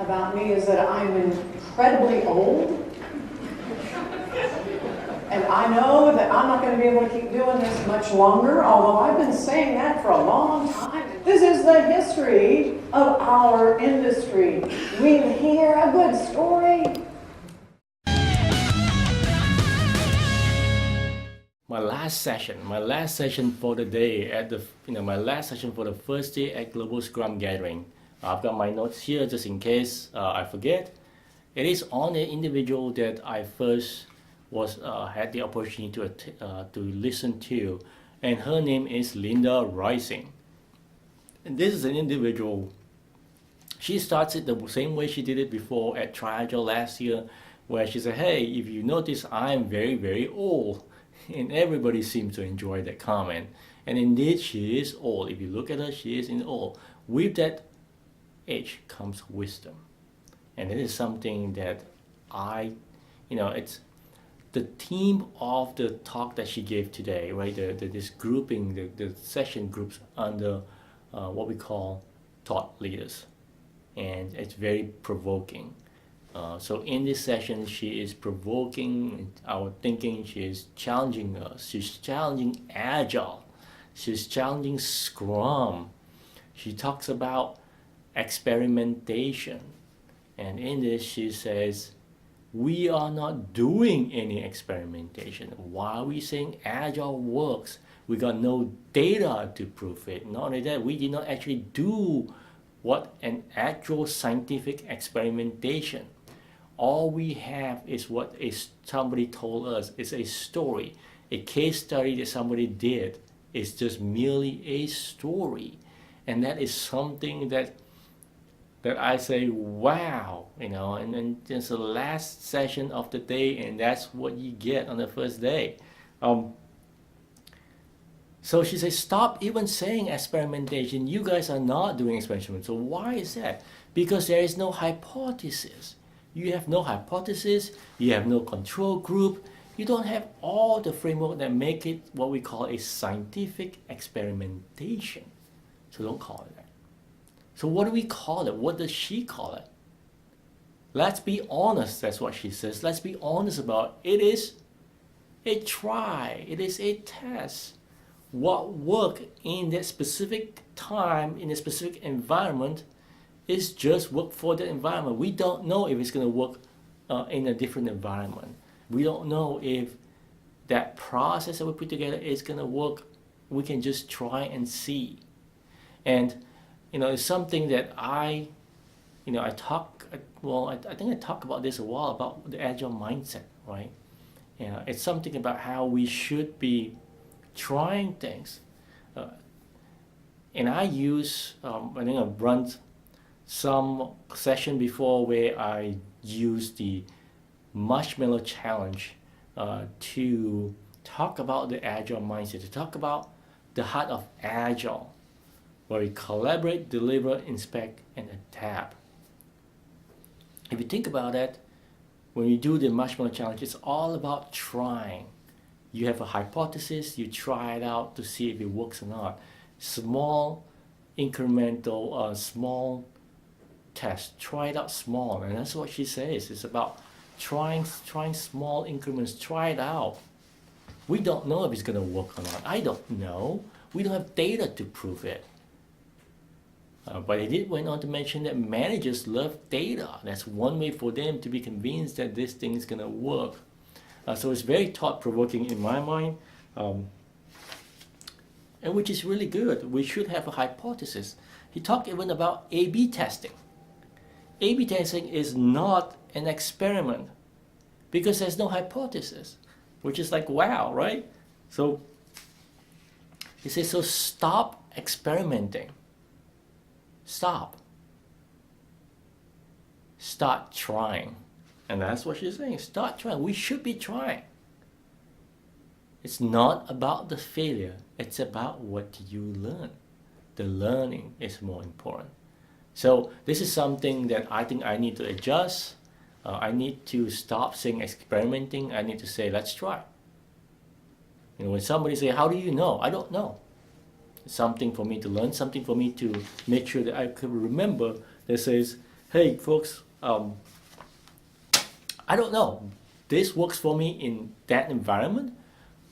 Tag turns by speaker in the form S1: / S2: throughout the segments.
S1: about me is that I'm incredibly old. And I know that I'm not going to be able to keep doing this much longer, although I've been saying that for a long time. This is the history of our industry. We hear a good story.
S2: My last session for the day at the, my last session for the first day at Global Scrum Gathering. I've got my notes here just in case I forget. It is on an individual that I first had the opportunity to listen to, and her name is Linda Rising. And this is an individual. She starts it the same way she did it before at Triagile last year, where she said, "Hey, if you notice, I'm very, very old." And everybody seems to enjoy that comment. And indeed, she is old. If you look at her, she is old. With that age comes wisdom. And it is something that it's the theme of the talk that she gave today, right? This grouping, the session groups under what we call thought leaders. And it's very provoking. So in this session, she is provoking our thinking. She is challenging us. She's challenging Agile. She's challenging Scrum. She talks about experimentation. And in this, she says, we are not doing any experimentation. Why are we saying Agile works? We got no data to prove it. Not only that, we did not actually do what an actual scientific experimentation. All we have is what somebody told us. It's a story, a case study that somebody did. It's just merely a story. And that is something that I say, wow, and then it's the last session of the day, and that's what you get on the first day. So she says, stop even saying experimentation. You guys are not doing experimentation. So why is that? Because there is no hypothesis. You have no hypothesis, you have no control group, you don't have all the framework that make it what we call a scientific experimentation. So don't call it that. So what do we call it? What does she call it? Let's be honest, that's what she says. Let's be honest about it. It is a try, it is a test. What worked in that specific time, in a specific environment, is just work for the environment. We don't know if it's going to work in a different environment. We don't know if that process that we put together is going to work. We can just try and see. And it's something that I think I talked about this a while about the agile mindset, right? It's something about how we should be trying things. And I use, I think I've run some session before where I used the marshmallow challenge to talk about the agile mindset, to talk about the heart of agile, where we collaborate, deliver, inspect, and adapt. If you think about it, when you do the marshmallow challenge, it's all about trying. You have a hypothesis, you try it out to see if it works or not. Small, incremental, small test. Try it out small, and that's what she says. It's about trying small increments. Try it out. We don't know if it's going to work or not. I don't know. We don't have data to prove it. But it went on to mention that managers love data. That's one way for them to be convinced that this thing is going to work. So it's very thought-provoking in my mind, and which is really good. We should have a hypothesis. He talked even about A/B testing. A/B testing is not an experiment because there's no hypothesis, which is like, wow, right? So he says, so stop experimenting. Stop. Start trying. And that's what she's saying. Start trying. We should be trying. It's not about the failure. It's about what you learn. The learning is more important. So this is something that I think I need to adjust. I need to stop saying experimenting. I need to say, let's try. When somebody say, how do you know? I don't know. It's something for me to learn, something for me to make sure that I can remember that says, hey folks, I don't know. This works for me in that environment.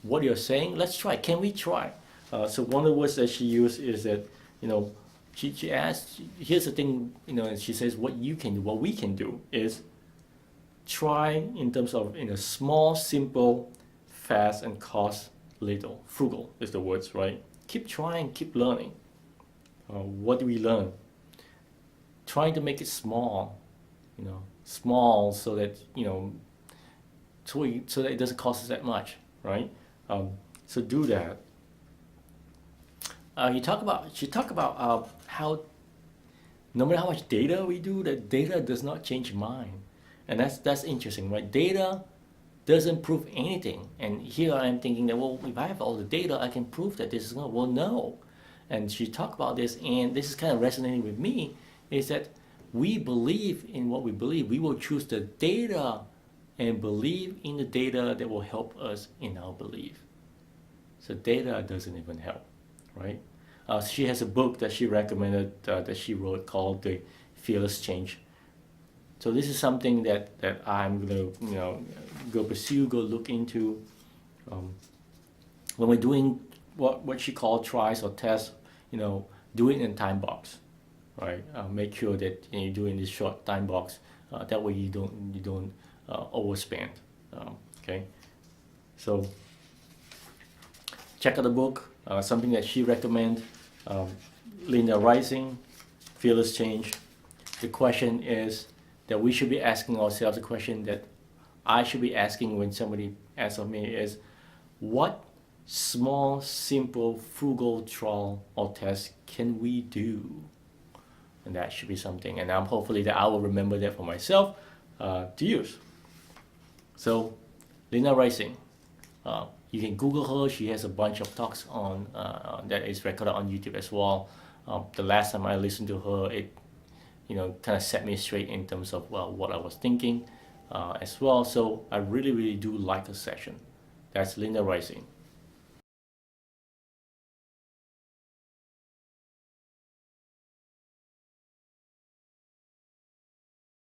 S2: What you're saying, let's try. Can we try? So one of the words that she used is that, you know, she asked, here's the thing, you know, and she says what you can do, what we can do is try in terms of, you know, small, simple, fast, and cost little. Frugal is the words, right? Keep trying, keep learning. What do we learn? Trying to make it small, you know, small so that, you know, so that it doesn't cost us that much, right? So do that. She talked about how no matter how much data we do, that data does not change mind, and that's interesting, right? Data doesn't prove anything, and here I am thinking that, well, if I have all the data, I can prove that this is going. Well, no, and she talked about this, and this is kind of resonating with me, is that we believe in what we believe. We will choose the data and believe in the data that will help us in our belief. So data doesn't even help, right? She has a book that she recommended that she wrote called The Fearless Change. So this is something that I'm gonna, you know, go pursue, go look into. When we're doing what she called tries or tests, you know, do it in time box, right? Make sure that, you know, you do it in this short time box. That way you don't overspend. Okay, so check out the book. Something that she recommends. Linda Rising, Fearless Change. The question is that we should be asking ourselves. The question that I should be asking when somebody asks of me is, what small, simple, frugal trial or test can we do? And that should be something. And I'm hopefully that I will remember that for myself to use. So, Linda Rising. You can Google her. She has a bunch of talks on that is recorded on YouTube as well. The last time I listened to her, it, you know, kind of set me straight in terms of, well, what I was thinking as well. So I really do like her session. That's Linda Rising.